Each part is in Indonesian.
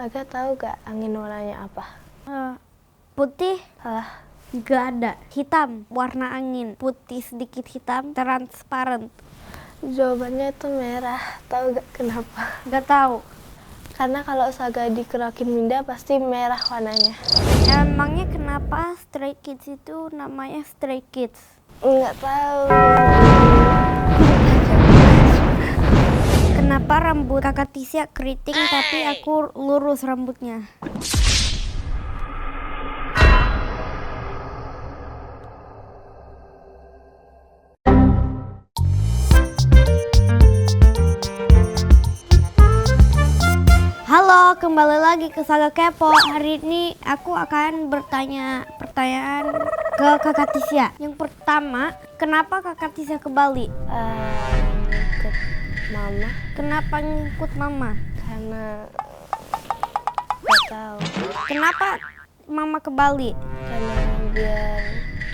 Saga tahu gak angin warnanya apa? Putih? Salah. Gak ada. Hitam, warna angin. Putih sedikit hitam, transparent. Jawabannya itu merah. Tahu gak kenapa? Gak tahu. Karena kalau Saga dikerakin Minda pasti merah warnanya. Emangnya kenapa Stray Kids itu namanya Stray Kids? Nggak tahu. Kenapa rambut kakak Tisha keriting tapi aku lurus rambutnya? Halo, kembali lagi ke Saga Kepo. Hari ini aku akan bertanya pertanyaan ke kakak Tisha. Yang pertama, kenapa kakak Tisha ke Bali? Ikut mama. Kenapa ngikut mama? Karena nggak tahu. Kenapa mama ke Bali? Karena biar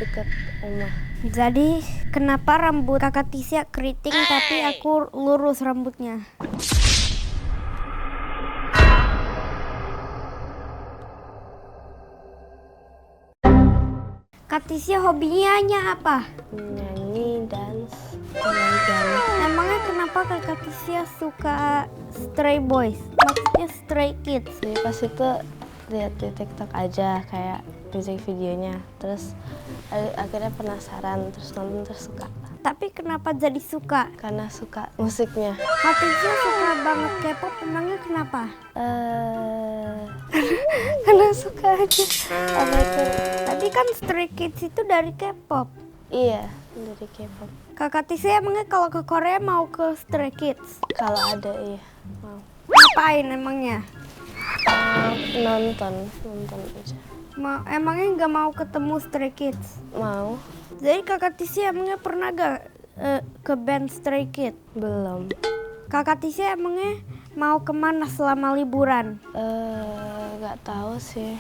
deket rumah. Jadi, kenapa rambut kakak Tisha keriting tapi aku lurus rambutnya? Kak Tisha hobinya apa? Nyanyi, dance, jalan-jalan. Emangnya kenapa kakak Tisha suka Stray Boys? Maksudnya Stray Kids. Jadi pas itu lihat di TikTok aja kayak music videonya. Terus akhirnya penasaran, terus nonton terus suka. Tapi kenapa jadi suka? Karena suka musiknya. Kak Tisha suka banget K-pop, emangnya kenapa? Karena suka aja. Apa itu? Tadi kan Stray Kids itu dari K-pop. Iya, dari K-pop. Kakak Tisha emangnya kalau ke Korea mau ke Stray Kids? Kalau ada iya mau. Ngapain emangnya? Nonton aja. Emangnya nggak mau ketemu Stray Kids? Mau? Jadi kakak Tisha emangnya pernah gak ke band Stray Kids? Belum. Kakak Tisha emangnya mau kemana selama liburan? Nggak tahu sih.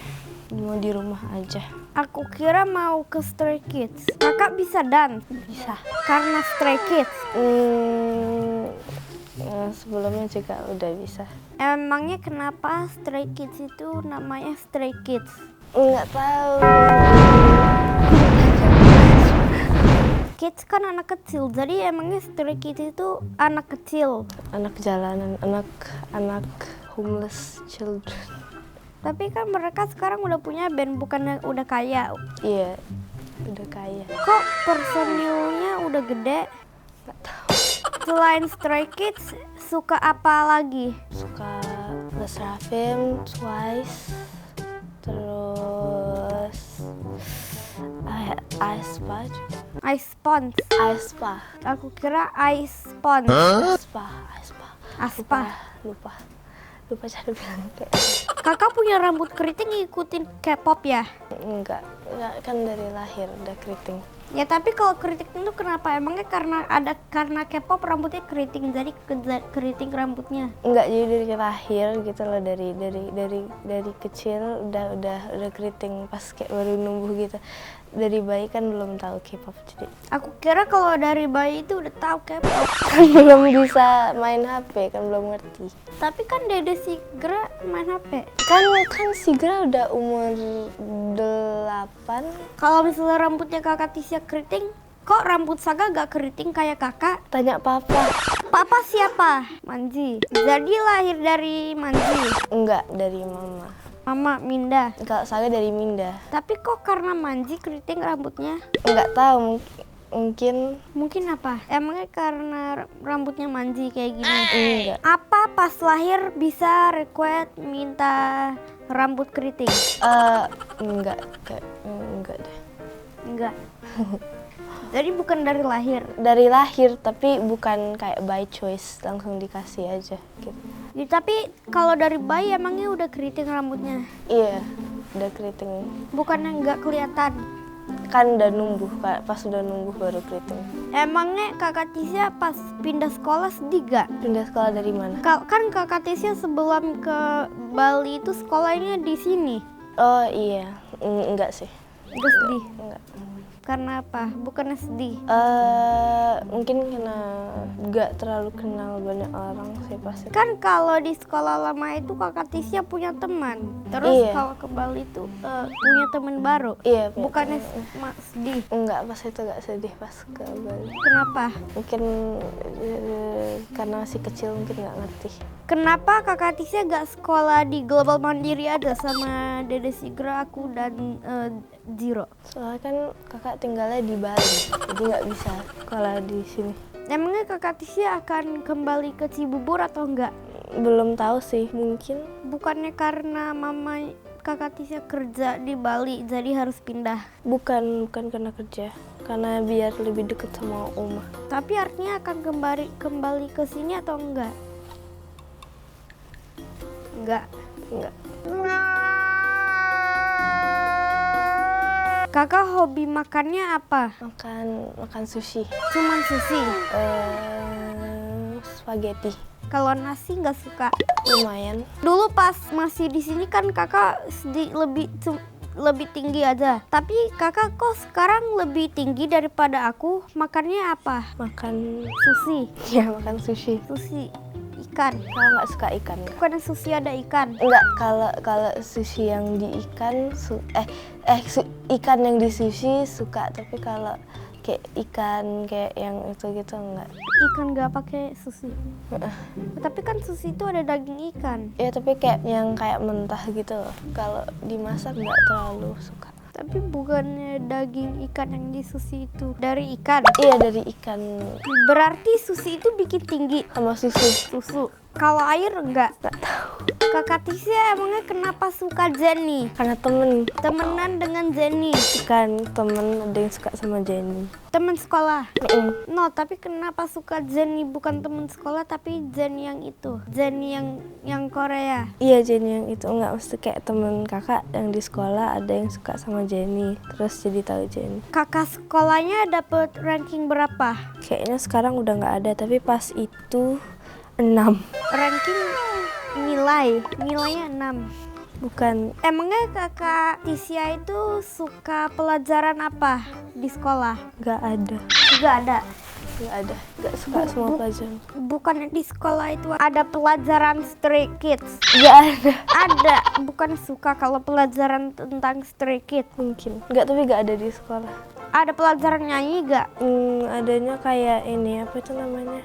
Mau di rumah aja. Aku kira mau ke Stray Kids. Kakak bisa dance? Bisa. Karena Stray Kids? Sebelumnya juga udah bisa. Emangnya kenapa Stray Kids itu namanya Stray Kids? Nggak tahu. Kids kan anak kecil, jadi emangnya Stray Kids itu anak kecil. Anak jalanan, anak homeless children. Tapi kan mereka sekarang udah punya band, bukannya udah kaya. Iya, udah kaya. Kok personilnya udah gede? Nggak tahu. Selain Stray Kids, suka apa lagi? Suka Le Sserafim, Twice, terus aespa juga. Ice-Pond. Aespa. Aku kira Ice-Pond. Aespa. Aspa. Lupa cara bilang kayak. Kakak punya rambut keriting ngikutin K-pop ya? Enggak kan dari lahir udah keriting. Ya tapi kalau keriting itu kenapa? Emangnya karena K-pop rambutnya keriting, jadi keriting rambutnya? Enggak, jadi dari lahir gitu loh, dari kecil udah keriting pas kayak baru numbuh gitu. Dari bayi kan belum tahu K-pop, jadi Aku kira kalau dari bayi itu udah tahu K-pop. kan belum bisa main HP, kan belum ngerti. Tapi kan Dede Sigra main HP. Kan Sigra udah umur 8. Kalau misalnya rambutnya kakak Tisha keriting, kok rambut Saga gak keriting kayak kakak? Tanya papa. Papa siapa? Manji. Jadi lahir dari Manji. Enggak, dari mama. Mama Minda. Kalau Saga dari Minda. Tapi kok karena Manji keriting rambutnya? Enggak tahu, mungkin apa? Emangnya karena rambutnya Manji kayak gini? enggak. Apa pas lahir bisa request minta rambut keriting? Enggak deh. Enggak. Jadi bukan dari lahir. Dari lahir, tapi bukan kayak by choice, langsung dikasih aja gitu. Ya, tapi kalau dari bayi emangnya udah keriting rambutnya? Iya, udah keriting. Bukannya nggak kelihatan? Kan udah numbuh, pas udah numbuh baru keriting. Emangnya kakak Tisha pas pindah sekolah sedih gak? Pindah sekolah dari mana? Kan kakak Tisha sebelum ke Bali itu sekolahnya di sini. Oh iya, enggak sih. Gak sedih? Enggak. Karena apa? Bukannya sedih. Mungkin karena nggak terlalu kenal banyak orang sih pasti. Kan kalau di sekolah lama itu Kakak Tisya punya teman. Terus Iya. kalau ke Bali itu punya teman baru. Iya, punya Bukannya teman. sedih. Enggak, pas itu nggak sedih pas ke Bali. Kenapa? Mungkin karena masih kecil mungkin nggak ngerti. Kenapa Kakak Tisya gak sekolah di Global Mandiri aja sama Dede Sigra, aku dan Zero? Soalnya kan kakak tinggalnya di Bali, jadi nggak bisa sekolah di sini. Emangnya Kakak Tisya akan kembali ke Cibubur atau enggak? Belum tahu sih, mungkin. Bukannya karena mama Kakak Tisya kerja di Bali jadi harus pindah? Bukan karena kerja, karena biar lebih deket sama Oma. Tapi artinya akan kembali ke sini atau enggak? Enggak. Kakak hobi makannya apa? Makan sushi. Cuman sushi. Spaghetti. Kalau nasi nggak suka. Lumayan. Dulu pas masih di sini kan kakak lebih tinggi aja. Tapi kakak kok sekarang lebih tinggi daripada aku. Makannya apa? Makan Sushi. ya makan sushi. Sushi. Ikan. Kalau nggak suka ikan. Bukannya sushi ada ikan? Enggak, kalau sushi yang di ikan ikan yang di sushi suka, tapi kalau kayak ikan kayak yang itu gitu enggak. Ikan nggak pakai sushi. Tapi kan sushi itu ada daging ikan. Ya tapi kayak yang kayak mentah gitu loh. Kalau dimasak nggak terlalu suka. Tapi bukannya daging ikan yang di sushi itu dari ikan? Iya, dari ikan. Berarti sushi itu bikin tinggi Sama susu. susu. Kalau air enggak? Nggak tahu. Kakak Tisya emangnya kenapa suka Jenny? Karena Temenan dengan Jenny? temen ada yang suka sama Jenny. Temen sekolah? Mm-mm. No, tapi kenapa suka Jenny? Bukan temen sekolah tapi Jenny yang itu. Jenny yang Korea. Iya, Jenny yang itu. Enggak, mesti kayak temen kakak yang di sekolah ada yang suka sama Jenny, terus jadi tahu Jenny. Kakak sekolahnya dapet ranking berapa? Kayaknya sekarang udah nggak ada, tapi pas itu 6. Ranking nilainya 6. Bukan. Emangnya Kakak Tisya itu suka pelajaran apa di sekolah? Nggak ada. Nggak suka semua pelajaran. Bukannya di sekolah itu ada pelajaran Stray Kids? Nggak ada. Ada, bukan suka kalau pelajaran tentang Stray Kids. Mungkin. Nggak, tapi nggak ada di sekolah. Ada pelajaran nyanyi gak? Adanya kayak ini, apa itu namanya?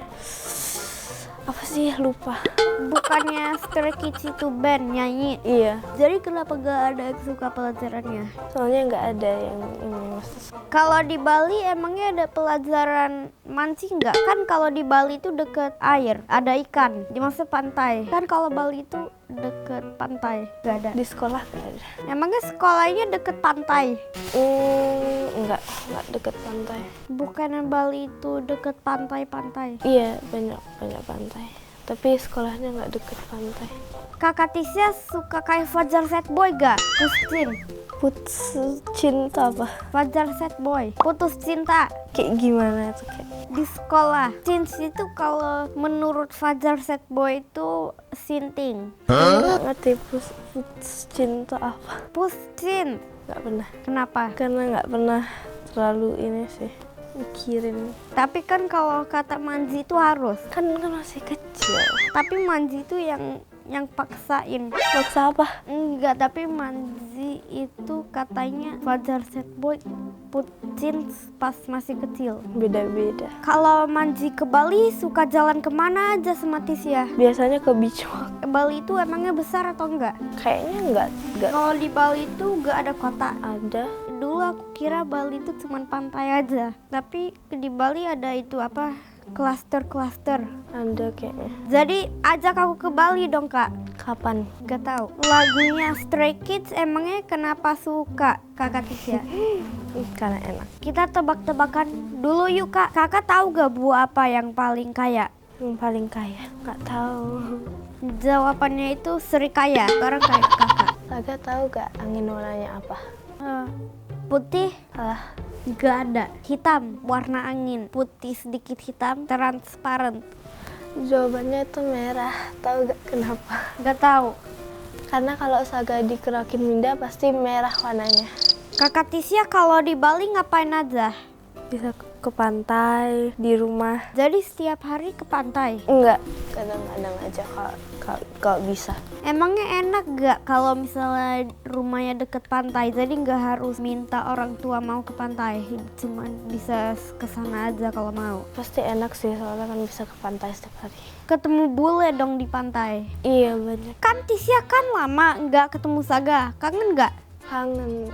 Apa sih, lupa. Bukannya Stray Kids itu band nyanyi? Iya, Jadi kenapa gak ada yang suka pelajarannya? soalnya nggak ada yang ini maksud. Kalau di Bali emangnya ada pelajaran mancing nggak? Kan kalau di Bali itu deket air, ada ikan, di masa pantai. Kan kalau Bali itu deket pantai, nggak ada. Di sekolah nggak ada. Emangnya sekolahnya deket pantai? Nggak deket pantai. Bukannya Bali itu deket pantai-pantai? Iya, banyak pantai. Tapi sekolahnya nggak deket pantai. Kakak Tisya suka kayak Fajar Set Boy gak? Putus cinta apa? Fajar Set Boy, putus cinta Kayak gimana tuh kayak? di sekolah. Cinta itu kalau menurut Fajar Set Boy itu sinting. Nggak ngerti putus cinta apa? Puscin. Nggak pernah. Kenapa? Karena nggak pernah terlalu ini sih mikirin. Tapi kan kalau kata Manji itu harus. Kan masih kecil. Tapi Manji itu yang paksain. Maksa apa? Enggak, tapi Manji itu katanya Fajar Set Boy pucin pas masih kecil. Beda-beda. Kalau Manji ke Bali suka jalan kemana aja sama Tisya? Biasanya ke beach walk. Bali itu emangnya besar atau enggak? Kayaknya nggak Kalau di Bali itu enggak ada kota. ada. Dulu aku kira Bali itu cuma pantai aja. Tapi di Bali ada itu apa? Klaster-klaster. Ada kayaknya. Jadi ajak aku ke Bali dong, Kak. Kapan? Gak tahu. Lagunya Stray Kids emangnya kenapa suka Kakak Tisya? Karena enak. Kita tebak-tebakan dulu yuk, Kak. Kakak tahu gak buah apa yang paling kaya? Yang paling kaya? Nggak tahu. Jawabannya itu serikaya. Sekarang kayak Kakak. Agak tahu gak angin warnanya apa? Putih? Salah. Gak ada. Hitam, warna angin. Putih sedikit hitam, transparan. Jawabannya itu merah. Tahu gak kenapa? Gak tahu. Karena kalau Saga dikerakin Minda pasti merah warnanya. Kakak Tisya kalau di Bali ngapain aja? Bisa ke pantai, di rumah. Jadi setiap hari ke pantai? Enggak, kadang-kadang aja kalau bisa. Emangnya enak gak kalau misalnya rumahnya deket pantai, jadi nggak harus minta orang tua mau ke pantai, cuma bisa ke sana aja kalau mau? Pasti enak sih, soalnya kan bisa ke pantai setiap hari. Ketemu bule dong di pantai? Iya banyak. Kan Tisya kan lama nggak ketemu Saga, kangen nggak? Kangen.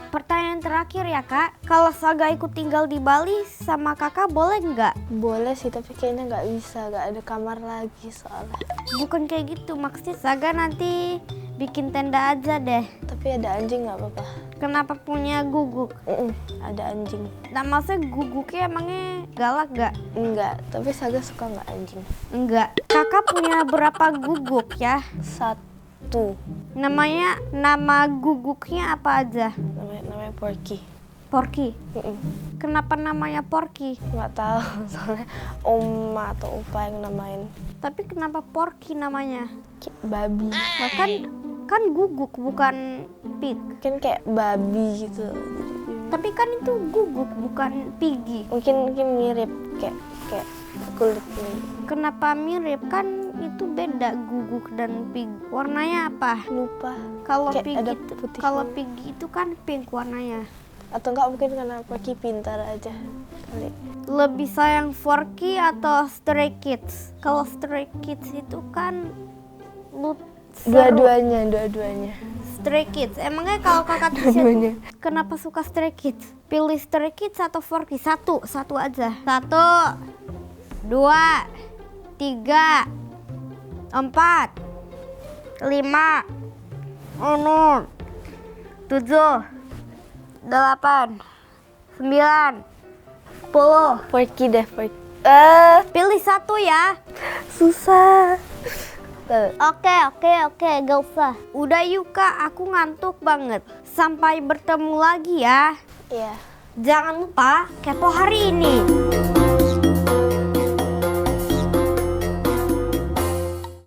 Pertanyaan terakhir ya kak, kalau Saga ikut tinggal di Bali sama kakak boleh nggak? Boleh sih, tapi kayaknya nggak bisa, nggak ada kamar lagi soalnya. Bukan kayak gitu, maksudnya Saga nanti bikin tenda aja deh. Tapi ada anjing nggak apa-apa. Kenapa punya guguk? Ada anjing. Nah maksudnya guguknya emangnya galak gak? Enggak, tapi Saga suka nggak anjing? Enggak. Kakak punya berapa guguk ya? 1. Nama guguknya apa aja? Namanya Porky. Porky. Kenapa namanya Porky? Nggak tahu, soalnya oma atau opa yang namain. Tapi kenapa Porky namanya? Babi. Bahkan kan guguk bukan pig. Kan kayak babi gitu. Tapi kan itu guguk bukan piggy. Mungkin mirip kayak kulitnya. Kenapa mirip? Kan itu beda guguk dan pig. Warnanya apa? Lupa. Kalau Kayak pig ada itu, putihnya. kalau pig itu kan pink warnanya. Atau enggak mungkin karena Porky pintar aja kali. Lebih sayang Forky atau Stray Kids? Kalau Stray Kids itu kan seru. Dua-duanya. Stray Kids. Emangnya kalau kakak Tisya kenapa suka Stray Kids? Pilih Stray Kids atau Forky? Satu aja. 1, 2, 3, 4, 5, 6, 7, 8, 9, 10. Porky deh, Porky. Pilih satu ya. Susah. Oke, gak usah. Udah yuk kak, aku ngantuk banget. Sampai bertemu lagi ya. Iya. Jangan lupa kepo hari ini.